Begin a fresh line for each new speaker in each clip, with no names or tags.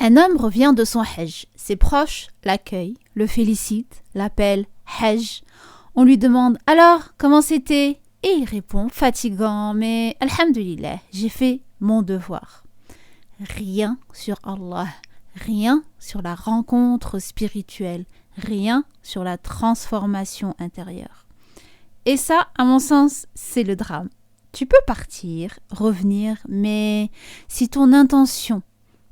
Un homme revient de son hajj. Ses proches l'accueillent, le félicitent, l'appellent hajj. On lui demande « Alors, comment c'était ?» Et il répond fatigant, mais alhamdulillah, j'ai fait mon devoir. Rien sur Allah, rien sur la rencontre spirituelle, rien sur la transformation intérieure. Et ça, à mon sens, c'est le drame. Tu peux partir, revenir, mais si ton intention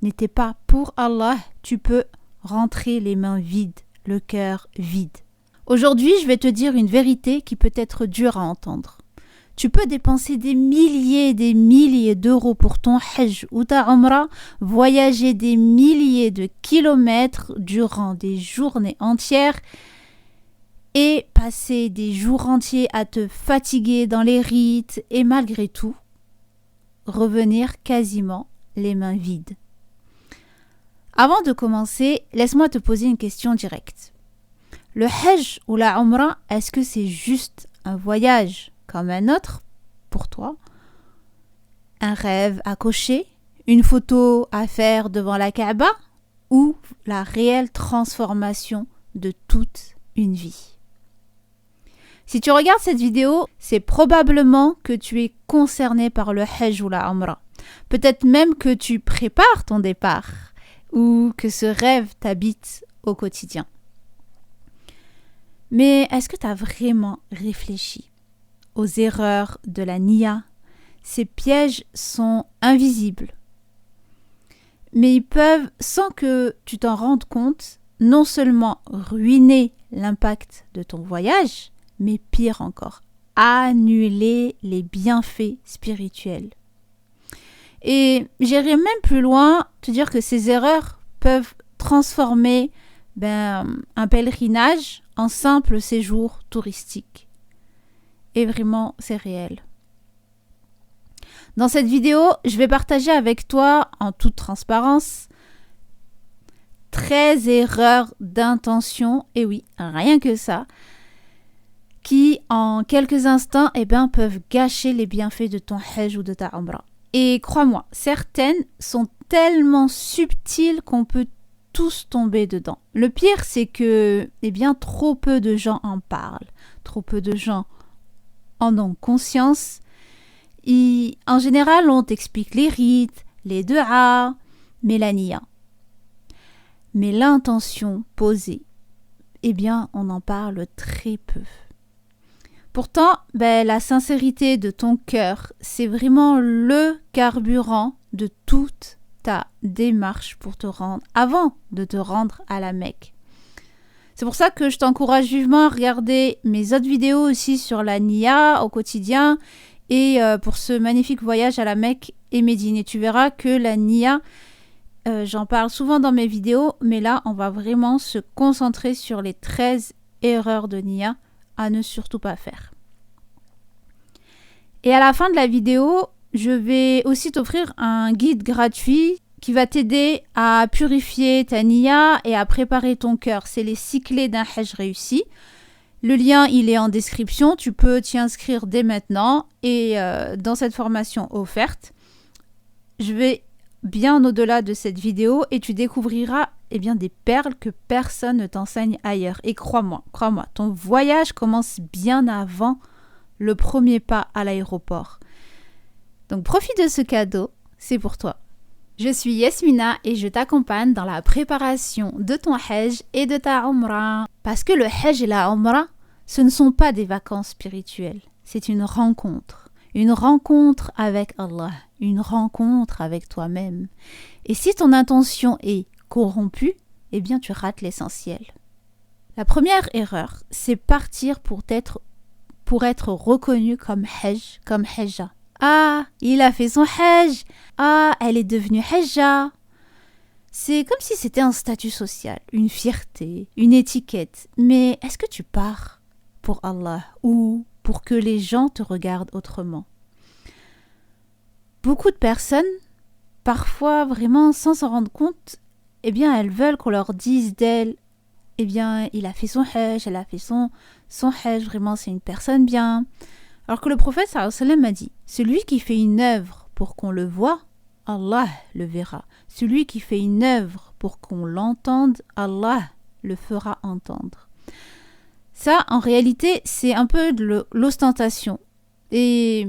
n'était pas pour Allah, tu peux rentrer les mains vides, le cœur vide. Aujourd'hui, je vais te dire une vérité qui peut être dure à entendre. Tu peux dépenser des milliers d'euros pour ton hajj ou ta umrah, voyager des milliers de kilomètres durant des journées entières et passer des jours entiers à te fatiguer dans les rites et malgré tout, revenir quasiment les mains vides. Avant de commencer, laisse-moi te poser une question directe. Le hajj ou la umrah, est-ce que c'est juste un voyage comme un autre pour toi? Un rêve à cocher? Une photo à faire devant la Kaaba? Ou la réelle transformation de toute une vie? Si tu regardes cette vidéo, c'est probablement que tu es concerné par le hajj ou la umrah. Peut-être même que tu prépares ton départ ou que ce rêve t'habite au quotidien. Mais est-ce que tu as vraiment réfléchi aux erreurs de la niya? Ces pièges sont invisibles, mais ils peuvent, sans que tu t'en rendes compte, non seulement ruiner l'impact de ton voyage, mais pire encore, annuler les bienfaits spirituels. Et j'irai même plus loin, te dire que ces erreurs peuvent transformer un pèlerinage en simple séjour touristique. Et vraiment, c'est réel. Dans cette vidéo, je vais partager avec toi, en toute transparence, 13 erreurs d'intention, et oui, rien que ça, qui, en quelques instants, peuvent gâcher les bienfaits de ton hajj ou de ta umrah. Et crois-moi, certaines sont tellement subtiles qu'on peut tous tomber dedans. Le pire, c'est que trop peu de gens en parlent. Trop peu de gens en ont conscience. En général, on t'explique les rites, les du'as, mais la niya. Mais l'intention posée, on en parle très peu. Pourtant, la sincérité de ton cœur, c'est vraiment le carburant de toute ta démarche pour te rendre, avant de te rendre à la Mecque. C'est pour ça que je t'encourage vivement à regarder mes autres vidéos aussi sur la niya au quotidien et pour ce magnifique voyage à la Mecque et Médine. Et tu verras que la niya, j'en parle souvent dans mes vidéos, mais là, on va vraiment se concentrer sur les 13 erreurs de niya à ne surtout pas faire. Et à la fin de la vidéo, je vais aussi t'offrir un guide gratuit qui va t'aider à purifier ta niya et à préparer ton cœur. C'est les 6 clés d'un hajj réussi. Le lien, il est en description. Tu peux t'y inscrire dès maintenant. Et dans cette formation offerte, je vais bien au-delà de cette vidéo et tu découvriras des perles que personne ne t'enseigne ailleurs. Et crois-moi, ton voyage commence bien avant le premier pas à l'aéroport. Donc profite de ce cadeau, c'est pour toi. Je suis Yasmina et je t'accompagne dans la préparation de ton hajj et de ta umrah. Parce que le hajj et la umrah, ce ne sont pas des vacances spirituelles. C'est une rencontre avec Allah, une rencontre avec toi-même. Et si ton intention est corrompue, tu rates l'essentiel. La première erreur, c'est partir pour être reconnu comme hajj, comme hajja. Ah, il a fait son hajj. Ah, elle est devenue hajja. C'est comme si c'était un statut social, une fierté, une étiquette. Mais est-ce que tu pars pour Allah ou pour que les gens te regardent autrement? Beaucoup de personnes, parfois vraiment sans s'en rendre compte, elles veulent qu'on leur dise d'elle, il a fait son hajj, elle a fait son hajj, vraiment c'est une personne bien. Alors que le prophète sallallahu alayhi wa sallam a dit, celui qui fait une œuvre pour qu'on le voie, Allah le verra. Celui qui fait une œuvre pour qu'on l'entende, Allah le fera entendre. Ça, en réalité, c'est un peu de l'ostentation. Et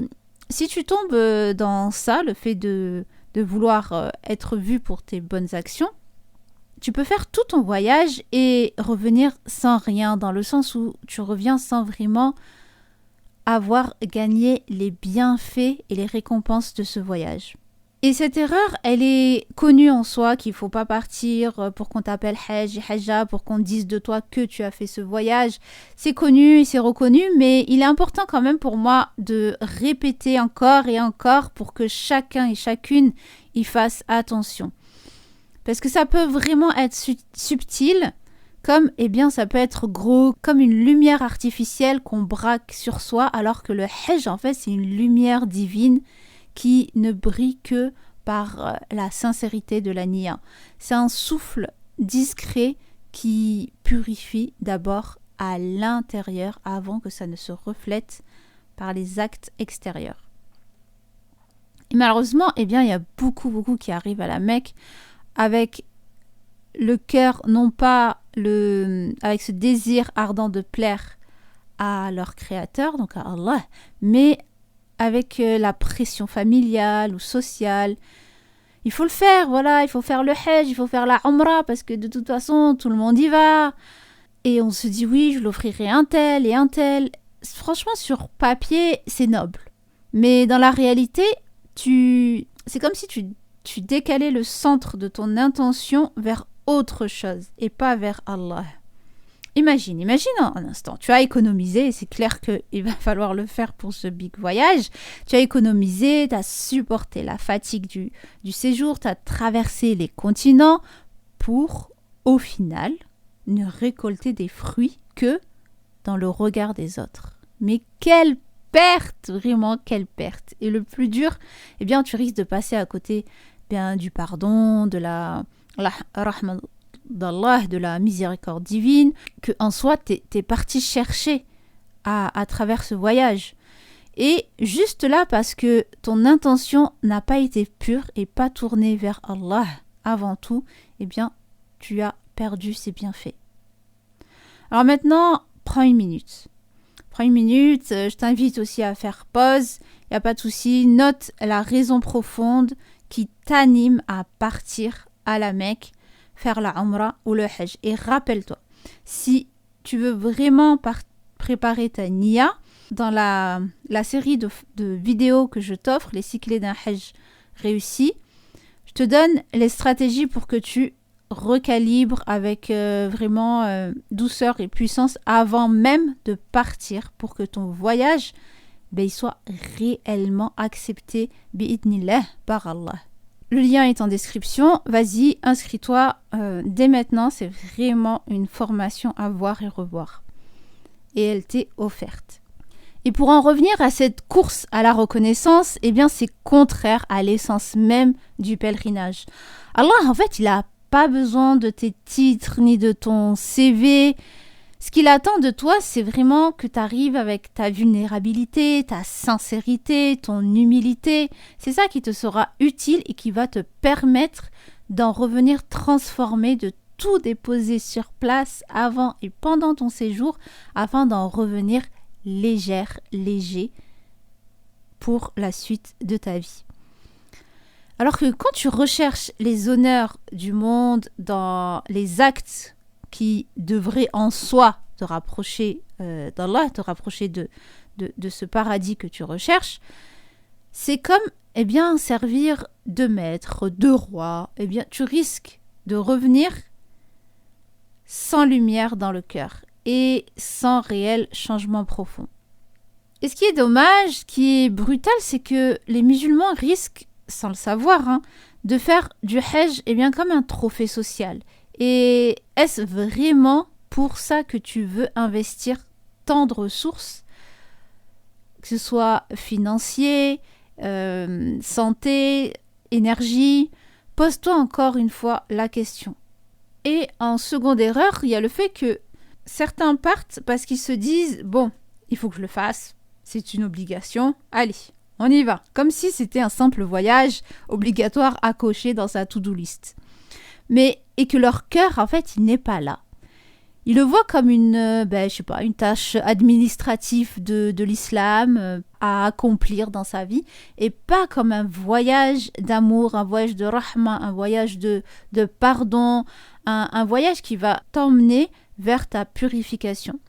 si tu tombes dans ça, le fait de vouloir être vu pour tes bonnes actions, tu peux faire tout ton voyage et revenir sans rien, dans le sens où tu reviens sans vraiment avoir gagné les bienfaits et les récompenses de ce voyage. Et cette erreur, elle est connue en soi, qu'il ne faut pas partir pour qu'on t'appelle Hajj et Hajja, pour qu'on dise de toi que tu as fait ce voyage. C'est connu et c'est reconnu, mais il est important quand même pour moi de répéter encore et encore pour que chacun et chacune y fasse attention. Parce que ça peut vraiment être subtil, comme ça peut être gros, comme une lumière artificielle qu'on braque sur soi, alors que le Hajj, en fait, c'est une lumière divine qui ne brille que par la sincérité de la niya. C'est un souffle discret qui purifie d'abord à l'intérieur avant que ça ne se reflète par les actes extérieurs. Et malheureusement, il y a beaucoup qui arrivent à la Mecque avec le cœur, non pas avec ce désir ardent de plaire à leur créateur, donc à Allah, mais avec la pression familiale ou sociale. Il faut le faire, il faut faire le Hajj, il faut faire la Umrah, parce que de toute façon, tout le monde y va. Et on se dit, oui, je l'offrirai un tel et un tel. Franchement, sur papier, c'est noble. Mais dans la réalité, c'est comme si tu décalais le centre de ton intention vers autre chose et pas vers Allah. Imagine un instant, tu as économisé, et c'est clair qu'il va falloir le faire pour ce big voyage. Tu as économisé, tu as supporté la fatigue du séjour, tu as traversé les continents pour, au final, ne récolter des fruits que dans le regard des autres. Mais quelle perte, vraiment quelle perte. Et le plus dur, tu risques de passer à côté du pardon, de la rahma d'Allah, de la miséricorde divine, que en soi t'es parti chercher à travers ce voyage. Et juste là, parce que ton intention n'a pas été pure et pas tournée vers Allah avant tout, tu as perdu ses bienfaits. Alors maintenant, prends une minute. Je t'invite aussi à faire pause, il n'y a pas de souci. Note la raison profonde qui t'anime à partir à la Mecque, faire la Umrah ou le Hajj. Et rappelle-toi, si tu veux vraiment préparer ta niya, dans la série de vidéos que je t'offre, les 6 clés d'un Hajj réussi, je te donne les stratégies pour que tu recalibres avec vraiment douceur et puissance avant même de partir, pour que ton voyage il soit réellement accepté bi'idnillah par Allah. Le lien est en description. Vas-y, inscris-toi dès maintenant. C'est vraiment une formation à voir et revoir. Et elle t'est offerte. Et pour en revenir à cette course à la reconnaissance, c'est contraire à l'essence même du pèlerinage. Allah, en fait, il n'a pas besoin de tes titres ni de ton CV. Ce qu'il attend de toi, c'est vraiment que tu arrives avec ta vulnérabilité, ta sincérité, ton humilité. C'est ça qui te sera utile et qui va te permettre d'en revenir transformé, de tout déposer sur place avant et pendant ton séjour, afin d'en revenir léger pour la suite de ta vie. Alors que quand tu recherches les honneurs du monde dans les actes qui devrait en soi te rapprocher d'Allah, te rapprocher de ce paradis que tu recherches, c'est comme servir de maître, de roi. Tu risques de revenir sans lumière dans le cœur et sans réel changement profond. Et ce qui est dommage, ce qui est brutal, c'est que les musulmans risquent, sans le savoir, de faire du Hajj comme un trophée social. Et est-ce vraiment pour ça que tu veux investir tant de ressources, que ce soit financier, santé, énergie? Pose-toi encore une fois la question. Et en seconde erreur, il y a le fait que certains partent parce qu'ils se disent « Bon, il faut que je le fasse, c'est une obligation, allez, on y va. Comme si c'était un simple voyage obligatoire à cocher dans sa to-do list. Et que leur cœur, en fait, il n'est pas là. Ils le voient comme une tâche administrative de l'islam à accomplir dans sa vie et pas comme un voyage d'amour, un voyage de rahma, un voyage de pardon, un voyage qui va t'emmener vers ta purification.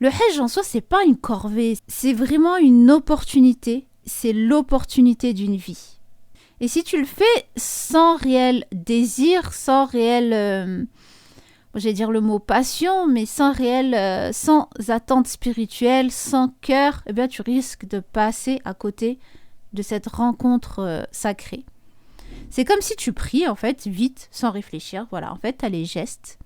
Le hajj en soi, c'est pas une corvée, c'est vraiment une opportunité, c'est l'opportunité d'une vie. Et si tu le fais sans réel désir, sans réel... j'allais dire le mot passion, mais sans attente spirituelle, sans cœur, eh bien, tu risques de passer à côté de cette rencontre sacrée. C'est comme si tu pries, en fait, vite, sans réfléchir. Voilà, en fait, tu as les gestes.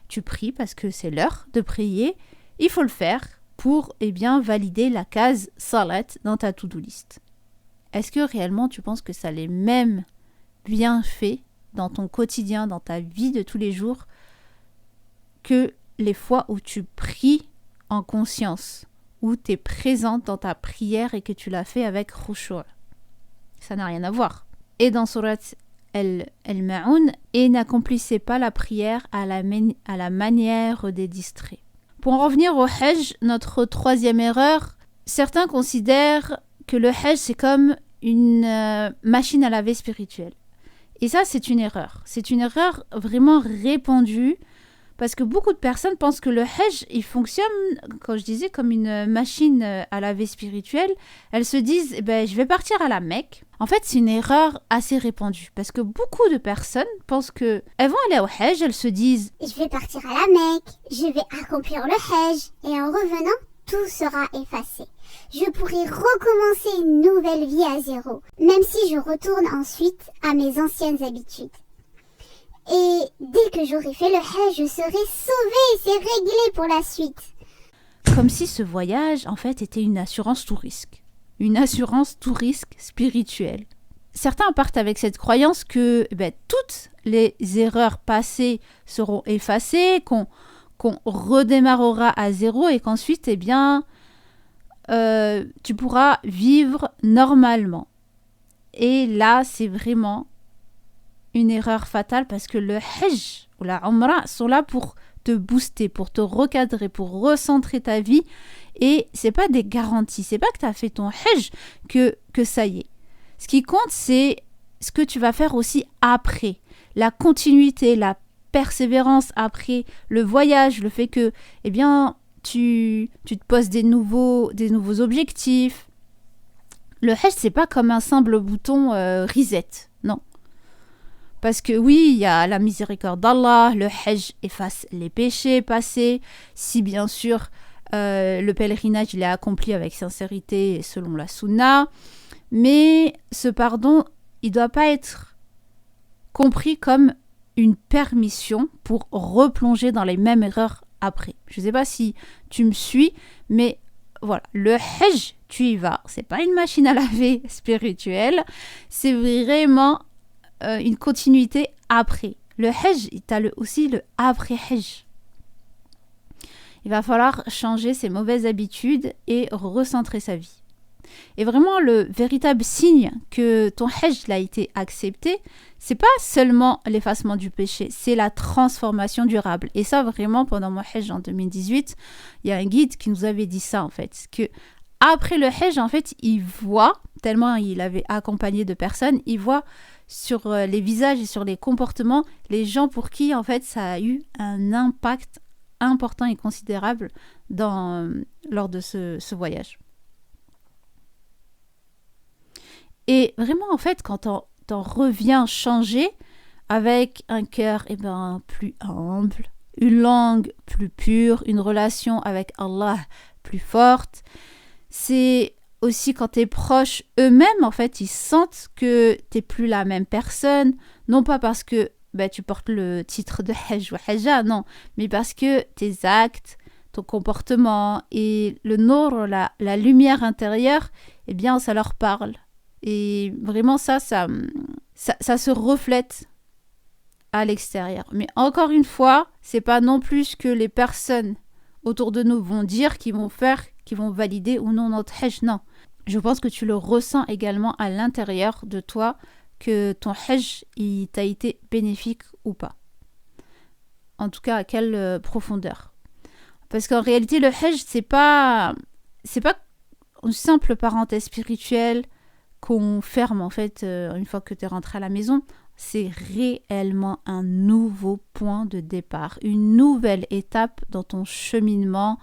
Tu pries parce que c'est l'heure de prier. Il faut le faire pour, valider la case salat dans ta to-do list. Est-ce que réellement, tu penses que ça a les mêmes bienfaits dans ton quotidien, dans ta vie de tous les jours, que les fois où tu pries en conscience, où tu es présente dans ta prière et que tu l'as fait avec khushu'. Ça n'a rien à voir. Et dans Surat Al-Ma'un, et n'accomplissez pas la prière à la manière des distraits. Pour en revenir au Hajj, notre troisième erreur, certains considèrent que le Hajj c'est comme une machine à laver spirituelle. Et ça c'est une erreur. C'est une erreur vraiment répandue. Parce que beaucoup de personnes pensent que le Hajj, il fonctionne, comme je disais, comme une machine à laver spirituelle. Elles se disent, je vais partir à la Mecque. En fait, c'est une erreur assez répandue. Parce que beaucoup de personnes pensent qu'elles vont aller au Hajj, elles se disent,
je vais partir à la Mecque, je vais accomplir le Hajj, et en revenant, tout sera effacé. Je pourrai recommencer une nouvelle vie à zéro, même si je retourne ensuite à mes anciennes habitudes. Et dès que j'aurai fait le Hajj, je serai sauvée, c'est réglé pour la suite.
Comme si ce voyage, en fait, était une assurance tout risque. Une assurance tout risque spirituelle. Certains partent avec cette croyance que toutes les erreurs passées seront effacées, qu'on redémarrera à zéro et qu'ensuite, tu pourras vivre normalement. Et là, c'est vraiment une erreur fatale parce que le Hajj ou la Umrah sont là pour te booster, pour te recadrer, pour recentrer ta vie. Et c'est pas des garanties. C'est pas que tu as fait ton Hajj que ça y est. Ce qui compte, c'est ce que tu vas faire aussi après. La continuité, la persévérance après le voyage, le fait que tu te poses des nouveaux objectifs. Le Hajj, c'est pas comme un simple bouton reset. Non. Parce que oui, il y a la miséricorde d'Allah, le Hajj efface les péchés passés, si bien sûr le pèlerinage il est accompli avec sincérité selon la sunna, mais ce pardon, il ne doit pas être compris comme une permission pour replonger dans les mêmes erreurs après. Je ne sais pas si tu me suis, mais voilà, le Hajj, tu y vas, c'est pas une machine à laver spirituelle, c'est vraiment une continuité après. Le Hajj, tu as aussi le après-Hajj. Il va falloir changer ses mauvaises habitudes et recentrer sa vie. Et vraiment, le véritable signe que ton Hajj a été accepté, c'est pas seulement l'effacement du péché, c'est la transformation durable. Et ça, vraiment, pendant mon Hajj en 2018, il y a un guide qui nous avait dit ça, en fait, que après le Hajj, en fait, il voit, tellement il avait accompagné de personnes, il voit sur les visages et sur les comportements, les gens pour qui, en fait, ça a eu un impact important et considérable lors de ce voyage. Et vraiment, en fait, quand t'en reviens changé, avec un cœur plus humble, une langue plus pure, une relation avec Allah plus forte, c'est aussi quand tes proches eux-mêmes, en fait, ils sentent que t'es plus la même personne, non pas parce que tu portes le titre de Hajj ou Hajja, non, mais parce que tes actes, ton comportement et le nour, la lumière intérieure, ça leur parle. Et vraiment, ça se reflète à l'extérieur. Mais encore une fois, c'est pas non plus ce que les personnes autour de nous vont dire, qui vont valider ou non notre Hajj, non. Je pense que tu le ressens également à l'intérieur de toi, que ton hajj, il t'a été bénéfique ou pas. En tout cas, à quelle profondeur. Parce qu'en réalité, le hajj, c'est pas une simple parenthèse spirituelle qu'on ferme en fait une fois que tu es rentré à la maison. C'est réellement un nouveau point de départ, une nouvelle étape dans ton cheminement.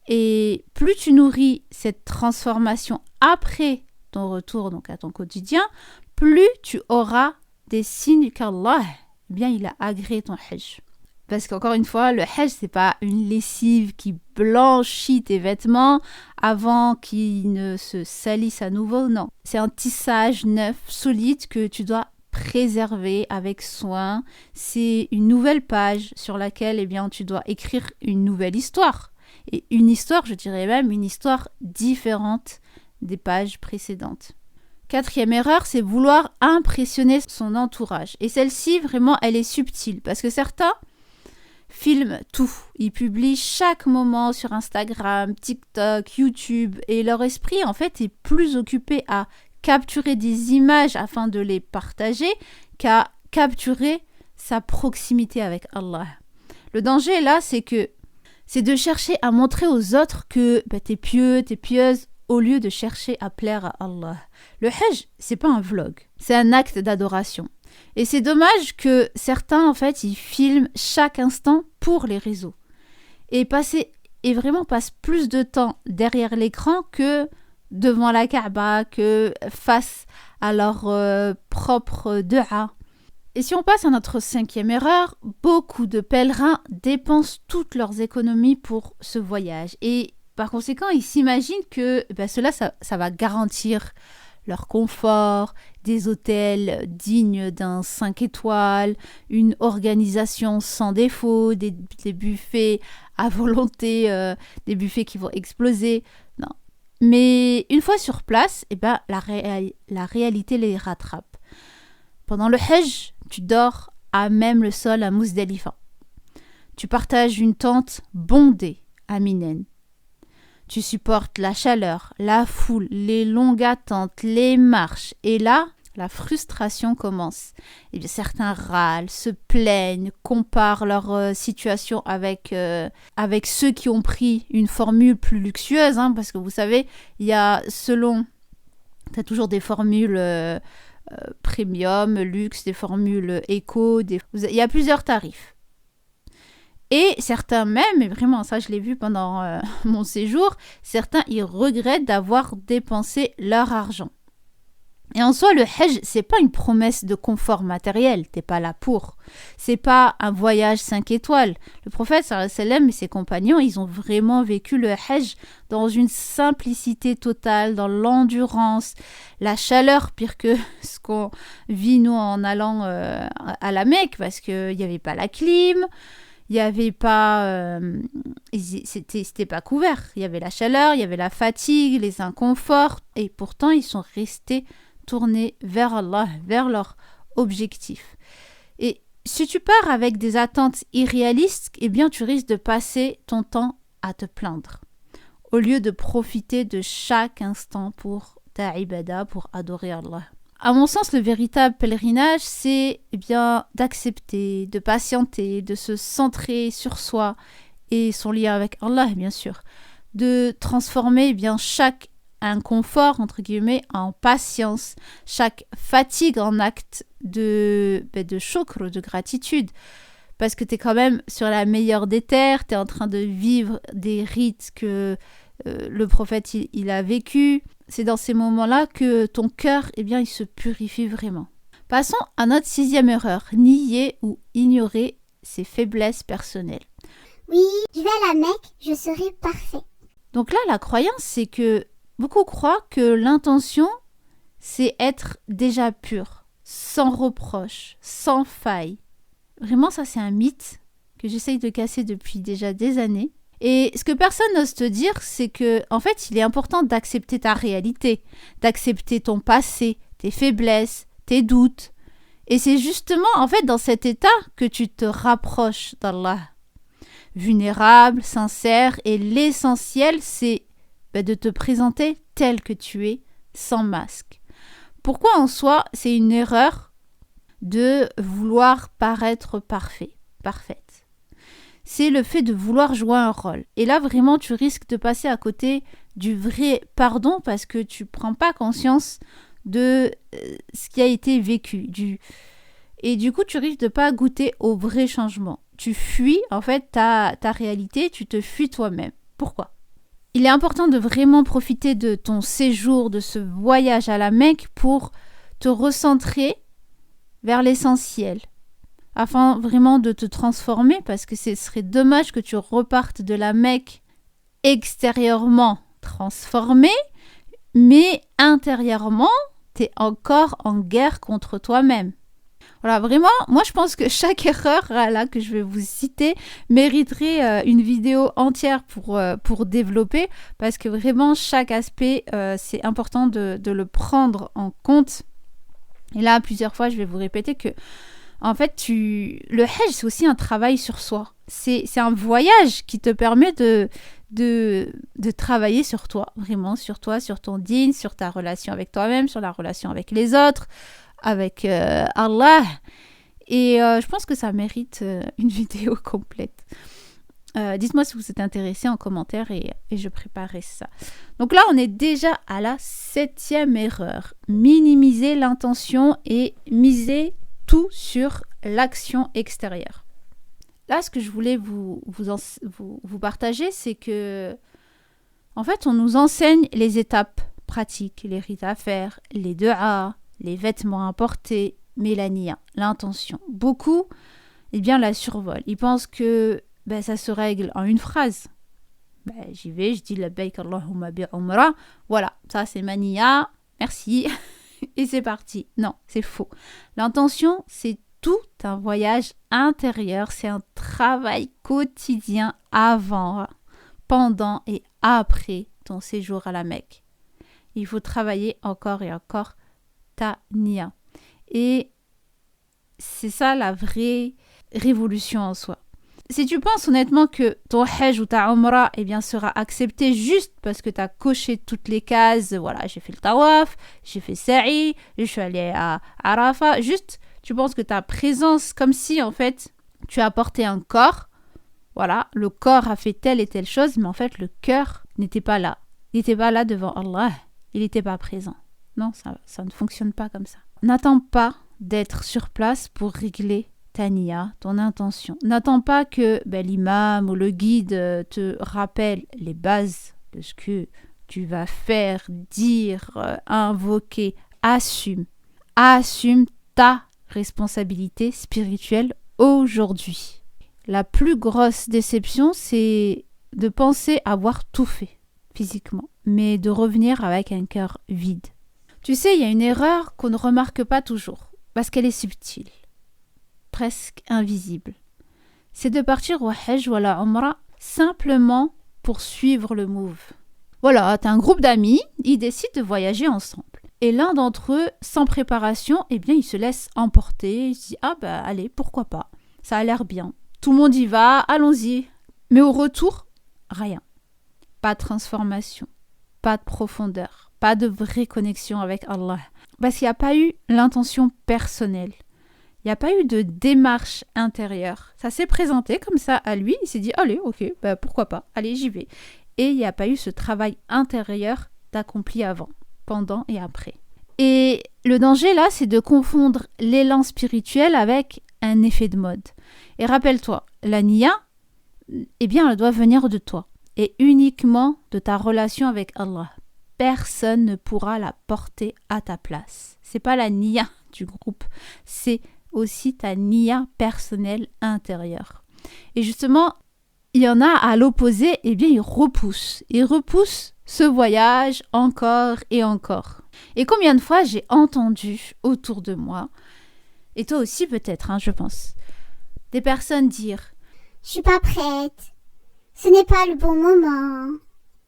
Et plus tu nourris cette transformation après ton retour donc à ton quotidien, plus tu auras des signes qu'Allah, eh bien, il a agréé ton hajj. Parce qu'encore une fois, le hajj, c'est pas une lessive qui blanchit tes vêtements avant qu'ils ne se salissent à nouveau. Non, c'est un tissage neuf, solide que tu dois préserver avec soin. C'est une nouvelle page sur laquelle eh bien, tu dois écrire une nouvelle histoire. Et une histoire, je dirais même une histoire différente des pages précédentes. 4e erreur, c'est vouloir impressionner son entourage. Et celle-ci, vraiment, elle est subtile. Parce que certains filment tout. Ils publient chaque moment sur Instagram, TikTok, YouTube. Et leur esprit, en fait, est plus occupé à capturer des images afin de les partager qu'à capturer sa proximité avec Allah. Le danger, là, c'est de chercher à montrer aux autres que t'es pieux, t'es pieuse, au lieu de chercher à plaire à Allah. Le hajj, c'est pas un vlog, c'est un acte d'adoration. Et c'est dommage que certains, en fait, ils filment chaque instant pour les réseaux. Et vraiment passent plus de temps derrière l'écran que devant la Kaaba, que face à leur propre dua. Et si on passe à notre 5e erreur, beaucoup de pèlerins dépensent toutes leurs économies pour ce voyage. Et par conséquent, ils s'imaginent que cela, ça va garantir leur confort, des hôtels dignes d'un 5 étoiles, une organisation sans défaut, des buffets à volonté, des buffets qui vont exploser. Non. Mais une fois sur place, la réalité les rattrape. Pendant le hajj, tu dors à même le sol à Muzdalifa. Tu partages une tente bondée à Minen. Tu supportes la chaleur, la foule, les longues attentes, les marches. Et là, la frustration commence. Eh bien, certains râlent, se plaignent, comparent leur situation avec ceux qui ont pris une formule plus luxueuse. Parce que vous savez, il y a tu as toujours des formules premium, luxe, des formules éco. Il y a plusieurs tarifs. Et certains même, et vraiment ça je l'ai vu pendant mon séjour, certains ils regrettent d'avoir dépensé leur argent. Et en soi, le hajj, c'est pas une promesse de confort matériel, t'es pas là pour. C'est pas un voyage 5 étoiles. Le prophète sallallahu alayhi wa sallam et ses compagnons, ils ont vraiment vécu le hajj dans une simplicité totale, dans l'endurance, la chaleur, pire que ce qu'on vit nous en allant à la Mecque, parce qu'il n'y avait pas la clim. Il n'y avait pas... c'était pas couvert. Il y avait la chaleur, il y avait la fatigue, les inconforts. Et pourtant, ils sont restés tournés vers Allah, vers leur objectif. Et si tu pars avec des attentes irréalistes, eh bien, tu risques de passer ton temps à te plaindre. Au lieu de profiter de chaque instant pour ta ibada, pour adorer Allah. À mon sens, le véritable pèlerinage, c'est d'accepter, de patienter, de se centrer sur soi et son lien avec Allah, bien sûr. De transformer chaque inconfort, entre guillemets, en patience, chaque fatigue en acte de shukr, de gratitude. Parce que tu es quand même sur la meilleure des terres, tu es en train de vivre des rites que le prophète il a vécu. C'est dans ces moments-là que ton cœur, il se purifie vraiment. Passons à notre 6e erreur, nier ou ignorer ses faiblesses personnelles.
Oui, je vais à la Mecque, je serai parfait.
Donc là, la croyance, c'est que beaucoup croient que l'intention, c'est être déjà pur, sans reproche, sans faille. Vraiment, ça, c'est un mythe que j'essaye de casser depuis déjà des années. Et ce que personne n'ose te dire, c'est que, en fait, il est important d'accepter ta réalité, d'accepter ton passé, tes faiblesses, tes doutes. Et c'est justement, en fait, dans cet état que tu te rapproches d'Allah. Vulnérable, sincère, et l'essentiel, c'est de te présenter tel que tu es, sans masque. Pourquoi en soi, c'est une erreur de vouloir paraître parfaite. C'est le fait de vouloir jouer un rôle. Et là, vraiment, tu risques de passer à côté du vrai pardon parce que tu ne prends pas conscience de ce qui a été vécu. Et du coup, tu risques de ne pas goûter au vrai changement. Tu fuis, en fait, ta réalité, tu te fuis toi-même. Pourquoi ? Il est important de vraiment profiter de ton séjour, de ce voyage à la Mecque pour te recentrer vers l'essentiel, afin vraiment de te transformer, parce que ce serait dommage que tu repartes de la Mecque extérieurement transformé, mais intérieurement, tu es encore en guerre contre toi-même. Voilà, vraiment, moi je pense que chaque erreur là que je vais vous citer mériterait une vidéo entière pour développer, parce que vraiment chaque aspect, c'est important de le prendre en compte. Et là, plusieurs fois, je vais vous répéter que en fait, le Hajj, c'est aussi un travail sur soi. C'est un voyage qui te permet de travailler sur toi, vraiment sur toi, sur ton dîn, sur ta relation avec toi-même, sur la relation avec les autres, avec Allah. Et je pense que ça mérite une vidéo complète. Dites-moi si vous êtes intéressés en commentaire et je préparerai ça. Donc là, on est déjà à la 7e erreur. Minimiser l'intention et miser tout sur l'action extérieure. Là, ce que je voulais vous partager, c'est que, en fait, on nous enseigne les étapes pratiques, les rites à faire, les du'as, les vêtements à porter, mais la niya, l'intention. Beaucoup, la survolent. Ils pensent que ça se règle en une phrase. J'y vais, je dis labbaik Allahumma bi umra. Voilà, ça c'est ma niya, merci. Et c'est parti. Non, c'est faux. L'intention, c'est tout un voyage intérieur, c'est un travail quotidien avant, pendant et après ton séjour à la Mecque. Il faut travailler encore et encore ta niya. Et c'est ça la vraie révolution en soi. Si tu penses honnêtement que ton hajj ou ta umrah sera accepté juste parce que tu as coché toutes les cases, voilà, j'ai fait le tawaf, j'ai fait sa'i, je suis allé à Arafat, juste tu penses que ta présence, comme si en fait tu as porté un corps, voilà, le corps a fait telle et telle chose, mais en fait le cœur n'était pas là. Il n'était pas là devant Allah, il n'était pas présent. Non, ça ne fonctionne pas comme ça. N'attends pas d'être sur place pour régler ta niya, ton intention. N'attends pas que l'imam ou le guide te rappelle les bases de ce que tu vas faire, dire, invoquer. Assume ta responsabilité spirituelle aujourd'hui. La plus grosse déception, c'est de penser avoir tout fait physiquement, mais de revenir avec un cœur vide. Tu sais, il y a une erreur qu'on ne remarque pas toujours, parce qu'elle est subtile, presque invisible. C'est de partir au Hajj ou à la Umrah simplement pour suivre le move. Voilà, t'as un groupe d'amis, ils décident de voyager ensemble. Et l'un d'entre eux, sans préparation, il se laisse emporter. Il se dit, allez, pourquoi pas. Ça a l'air bien. Tout le monde y va, allons-y. Mais au retour, rien. Pas de transformation, pas de profondeur, pas de vraie connexion avec Allah. Parce qu'il n'y a pas eu l'intention personnelle. Il n'y a pas eu de démarche intérieure. Ça s'est présenté comme ça à lui. Il s'est dit, allez, ok, pourquoi pas, allez, j'y vais. Et il n'y a pas eu ce travail intérieur d'accompli avant, pendant et après. Et le danger là, c'est de confondre l'élan spirituel avec un effet de mode. Et rappelle-toi, la niya, elle doit venir de toi. Et uniquement de ta relation avec Allah. Personne ne pourra la porter à ta place. C'est pas la niya du groupe, c'est aussi ta niya personnelle intérieure. Et justement, il y en a à l'opposé, ils repoussent. Ils repoussent ce voyage encore et encore. Et combien de fois j'ai entendu autour de moi, et toi aussi peut-être, je pense, des personnes dire
« Je suis pas prête, ce n'est pas le bon moment,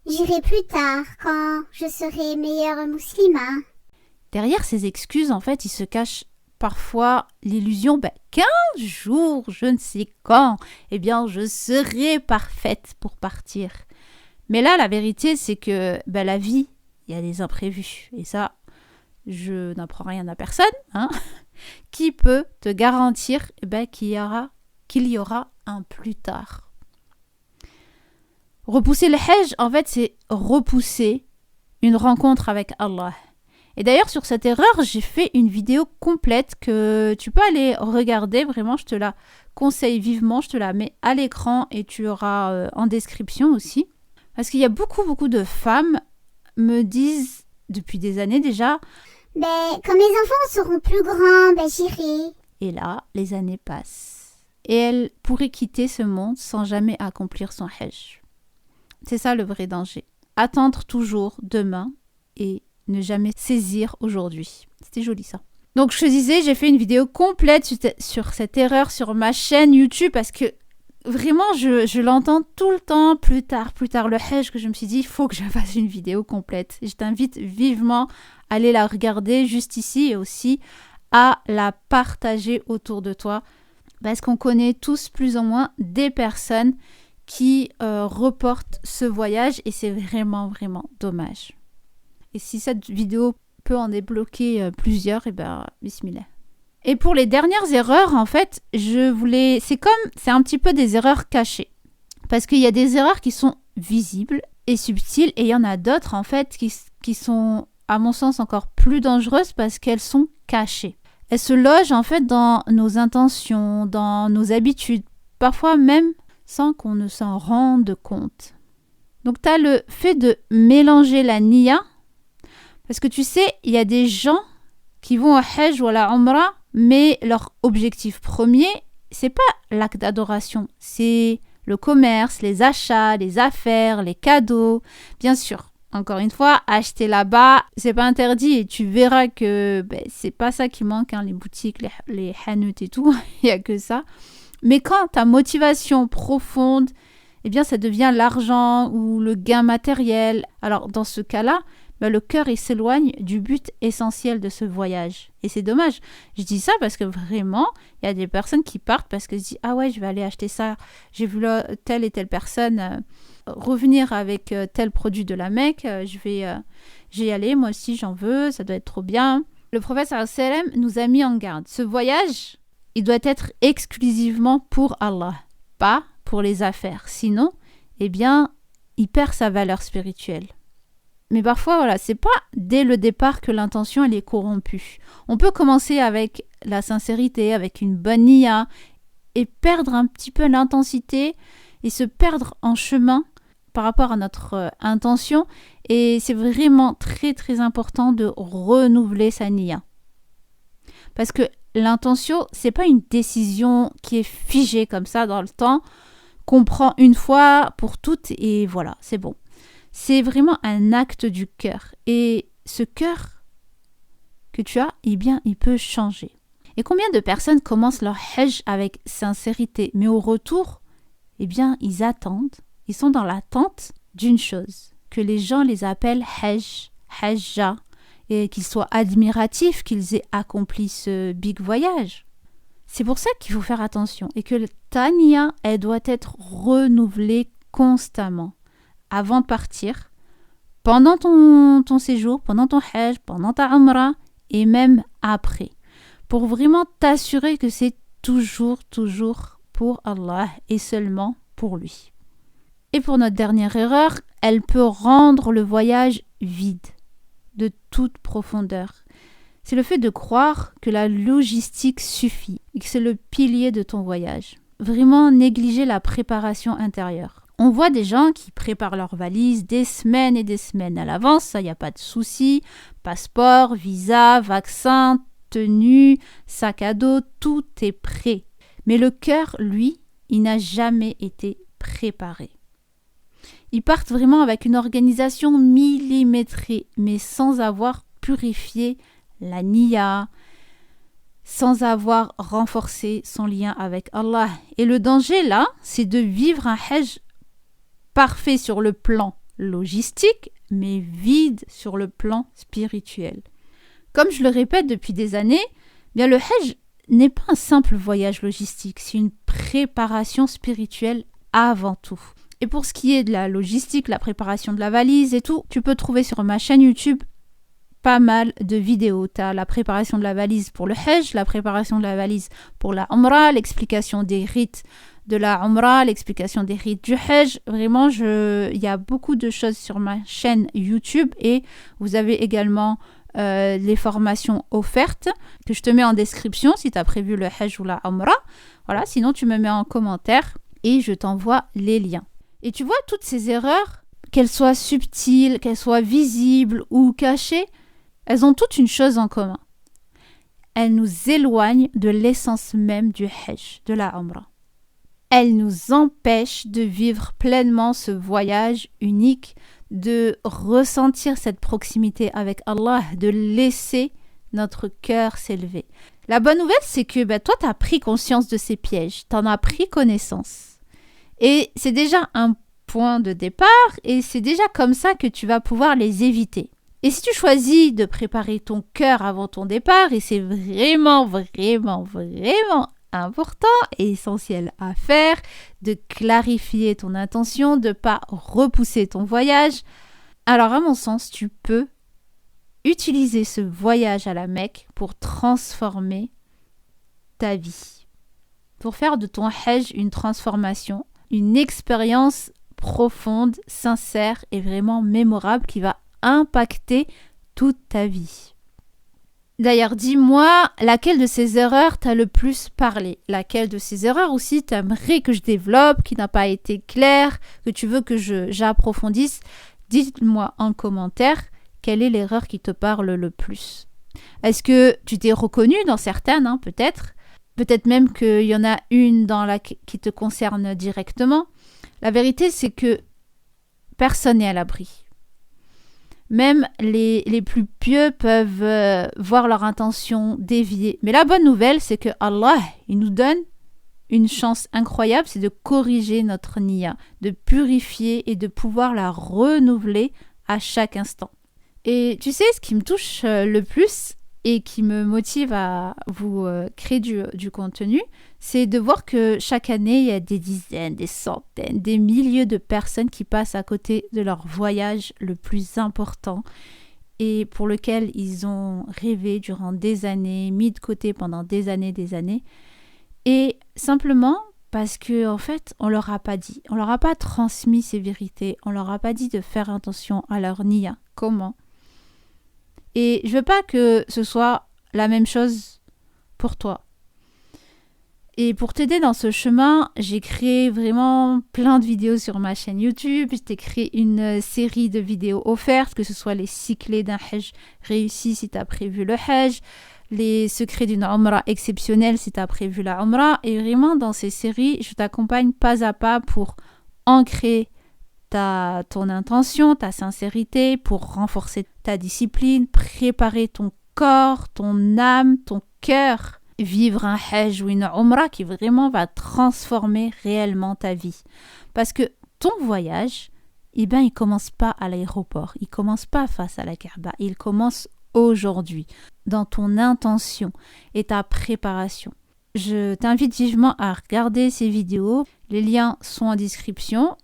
j'irai plus tard quand je serai meilleure musulmane. »
Derrière ces excuses, en fait, il se cache parfois l'illusion, 15 jours, je ne sais quand, je serai parfaite pour partir. Mais là, la vérité, c'est que la vie, il y a des imprévus. Et ça, je n'apprends rien à personne, hein. Qui peut te garantir qu'il y aura un plus tard. Repousser le Hajj, en fait, c'est repousser une rencontre avec Allah. Et d'ailleurs, sur cette erreur, j'ai fait une vidéo complète que tu peux aller regarder. Vraiment, je te la conseille vivement. Je te la mets à l'écran et tu auras en description aussi. Parce qu'il y a beaucoup de femmes me disent, depuis des années déjà,
quand mes enfants seront plus grands, j'irai.
Et là, les années passent. Et elle pourrait quitter ce monde sans jamais accomplir son Hajj. C'est ça le vrai danger. Attendre toujours demain et ne jamais saisir aujourd'hui. C'était joli ça. Donc je te disais, j'ai fait une vidéo complète sur cette erreur sur ma chaîne YouTube parce que vraiment je l'entends tout le temps, plus tard le Hajj, que je me suis dit, il faut que je fasse une vidéo complète. Et je t'invite vivement à aller la regarder juste ici et aussi à la partager autour de toi parce qu'on connaît tous plus ou moins des personnes qui reportent ce voyage et c'est vraiment dommage. Et si cette vidéo peut en débloquer plusieurs, bismillah. Et pour les dernières erreurs, en fait, c'est un petit peu des erreurs cachées. Parce qu'il y a des erreurs qui sont visibles et subtiles, et il y en a d'autres, en fait, qui sont, à mon sens, encore plus dangereuses parce qu'elles sont cachées. Elles se logent, en fait, dans nos intentions, dans nos habitudes, parfois même sans qu'on ne s'en rende compte. Donc, tu as le fait de mélanger la niya. Parce que tu sais, il y a des gens qui vont au Hajj ou à la Umrah, mais leur objectif premier, c'est pas l'acte d'adoration, c'est le commerce, les achats, les affaires, les cadeaux. Bien sûr, encore une fois, acheter là-bas, c'est pas interdit et tu verras que c'est pas ça qui manque, hein, les boutiques, les hanout et tout, il y a que ça. Mais quand ta motivation profonde, ça devient l'argent ou le gain matériel. Alors dans ce cas-là, le cœur, il s'éloigne du but essentiel de ce voyage. Et c'est dommage. Je dis ça parce que vraiment, il y a des personnes qui partent parce qu'elles se disent « Ah ouais, je vais aller acheter ça. J'ai vu telle et telle personne revenir avec tel produit de la Mecque. Je vais y aller. Moi aussi, j'en veux. Ça doit être trop bien. » Le prophète sallam nous a mis en garde. Ce voyage, il doit être exclusivement pour Allah, pas pour les affaires. Sinon, il perd sa valeur spirituelle. Mais parfois, c'est pas dès le départ que l'intention elle est corrompue. On peut commencer avec la sincérité, avec une bonne niya et perdre un petit peu l'intensité et se perdre en chemin par rapport à notre intention. Et c'est vraiment très important de renouveler sa niya. Parce que l'intention, c'est pas une décision qui est figée comme ça dans le temps, qu'on prend une fois pour toutes et voilà, c'est bon. C'est vraiment un acte du cœur. Et ce cœur que tu as, il peut changer. Et combien de personnes commencent leur Hajj avec sincérité, mais au retour, ils attendent, ils sont dans l'attente d'une chose, que les gens les appellent Hajj, Hajja, et qu'ils soient admiratifs qu'ils aient accompli ce big voyage. C'est pour ça qu'il faut faire attention et que ta niya, elle doit être renouvelée constamment. Avant de partir, pendant ton séjour, pendant ton Hajj, pendant ta Umrah et même après. Pour vraiment t'assurer que c'est toujours pour Allah et seulement pour lui. Et pour notre dernière erreur, elle peut rendre le voyage vide, de toute profondeur. C'est le fait de croire que la logistique suffit et que c'est le pilier de ton voyage. Vraiment négliger la préparation intérieure. On voit des gens qui préparent leurs valises des semaines et des semaines à l'avance, ça, il n'y a pas de souci. Passeport, visa, vaccin, tenue, sac à dos, tout est prêt. Mais le cœur, lui, il n'a jamais été préparé. Ils partent vraiment avec une organisation millimétrée, mais sans avoir purifié la niya, sans avoir renforcé son lien avec Allah. Et le danger, là, c'est de vivre un Hajj parfait sur le plan logistique, mais vide sur le plan spirituel. Comme je le répète depuis des années, le Hajj n'est pas un simple voyage logistique, c'est une préparation spirituelle avant tout. Et pour ce qui est de la logistique, la préparation de la valise et tout, tu peux trouver sur ma chaîne YouTube pas mal de vidéos. Tu as la préparation de la valise pour le Hajj, la préparation de la valise pour la Umrah, l'explication des rites de la Umrah, l'explication des rites du Hajj. Vraiment, il y a beaucoup de choses sur ma chaîne YouTube et vous avez également les formations offertes que je te mets en description si tu as prévu le Hajj ou la Umrah. Voilà, sinon tu me mets en commentaire et je t'envoie les liens. Et tu vois, toutes ces erreurs, qu'elles soient subtiles, qu'elles soient visibles ou cachées, elles ont toutes une chose en commun. Elles nous éloignent de l'essence même du Hajj, de la Umrah. Elles nous empêchent de vivre pleinement ce voyage unique, de ressentir cette proximité avec Allah, de laisser notre cœur s'élever. La bonne nouvelle, c'est que toi, tu as pris conscience de ces pièges, tu en as pris connaissance. Et c'est déjà un point de départ et c'est déjà comme ça que tu vas pouvoir les éviter. Et si tu choisis de préparer ton cœur avant ton départ, et c'est vraiment important et essentiel à faire, de clarifier ton intention, de ne pas repousser ton voyage, alors à mon sens, tu peux utiliser ce voyage à la Mecque pour transformer ta vie, pour faire de ton Hajj une transformation, une expérience profonde, sincère et vraiment mémorable qui va impacter toute ta vie. D'ailleurs, dis-moi, laquelle de ces erreurs t'a le plus parlé? Laquelle de ces erreurs aussi t'aimerais que je développe, qui n'a pas été claire, que tu veux que j'approfondisse? Dites-moi en commentaire quelle est l'erreur qui te parle le plus. Est-ce que tu t'es reconnu dans certaines, peut-être? Peut-être même qu'il y en a une qui te concerne directement. La vérité, c'est que personne n'est à l'abri. Même les plus pieux peuvent voir leur intention dévier. Mais la bonne nouvelle, c'est que Allah, il nous donne une chance incroyable, c'est de corriger notre niya, de purifier et de pouvoir la renouveler à chaque instant. Et tu sais, ce qui me touche le plus et qui me motive à vous créer du contenu, c'est de voir que chaque année, il y a des dizaines, des centaines, des milliers de personnes qui passent à côté de leur voyage le plus important et pour lequel ils ont rêvé durant des années, mis de côté pendant des années. Et simplement parce que en fait, on leur a pas dit, on leur a pas transmis ces vérités, on leur a pas dit de faire attention à leur niya. Comment? Et je veux pas que ce soit la même chose pour toi. Et pour t'aider dans ce chemin, j'ai créé vraiment plein de vidéos sur ma chaîne YouTube. J'ai créé une série de vidéos offertes, que ce soit les 6 clés d'un Hajj réussi si tu as prévu le Hajj, les secrets d'une Umrah exceptionnelle si tu as prévu la Umrah. Et vraiment, dans ces séries, je t'accompagne pas à pas pour ancrer ton intention, ta sincérité, pour renforcer ta discipline, préparer ton corps, ton âme, ton cœur. Vivre un Hajj ou une Umrah qui vraiment va transformer réellement ta vie. Parce que ton voyage, il commence pas à l'aéroport, il commence pas face à la Kaaba, il commence aujourd'hui, dans ton intention et ta préparation. Je t'invite vivement à regarder ces vidéos, les liens sont en description,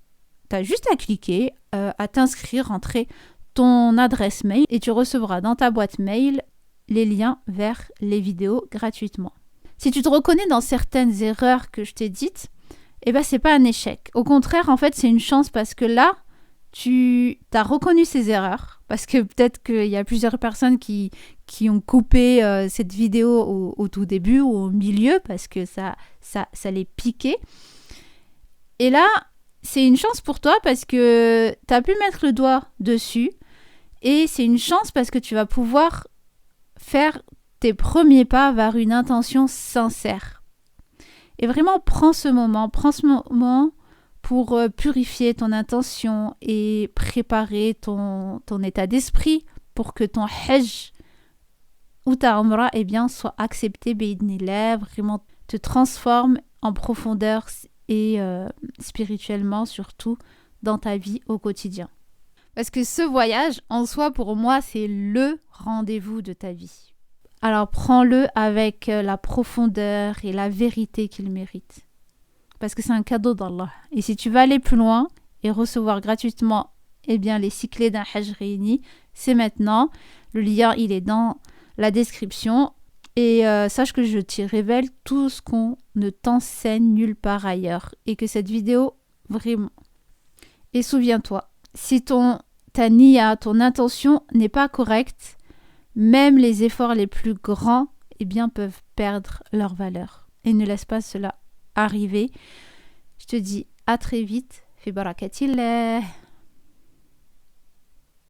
tu as juste à cliquer, à t'inscrire, rentrer ton adresse mail et tu recevras dans ta boîte mail les liens vers les vidéos gratuitement. Si tu te reconnais dans certaines erreurs que je t'ai dites, c'est pas un échec. Au contraire, en fait, c'est une chance parce que là, tu as reconnu ces erreurs. Parce que peut-être qu'il y a plusieurs personnes qui ont coupé cette vidéo au tout début ou au milieu parce que ça les piquait. Et là, c'est une chance pour toi parce que tu as pu mettre le doigt dessus. Et c'est une chance parce que tu vas pouvoir faire tes premiers pas vers une intention sincère. Et vraiment, prends ce moment pour purifier ton intention et préparer ton état d'esprit pour que ton Hajj ou ta Umrah soit accepté, bi'idhnillah, vraiment te transforme en profondeur et spirituellement surtout dans ta vie au quotidien. Parce que ce voyage, en soi, pour moi, c'est le rendez-vous de ta vie. Alors, prends-le avec la profondeur et la vérité qu'il mérite. Parce que c'est un cadeau d'Allah. Et si tu veux aller plus loin, et recevoir gratuitement les 6 clés d'un Hajj réuni, c'est maintenant. Le lien, il est dans la description. Et sache que je t'y révèle tout ce qu'on ne t'enseigne nulle part ailleurs. Et que cette vidéo, vraiment. Et souviens-toi, si ta niya, ton intention n'est pas correcte, même les efforts les plus grands, peuvent perdre leur valeur. Et ne laisse pas cela arriver. Je te dis à très vite. Fi barakatillah.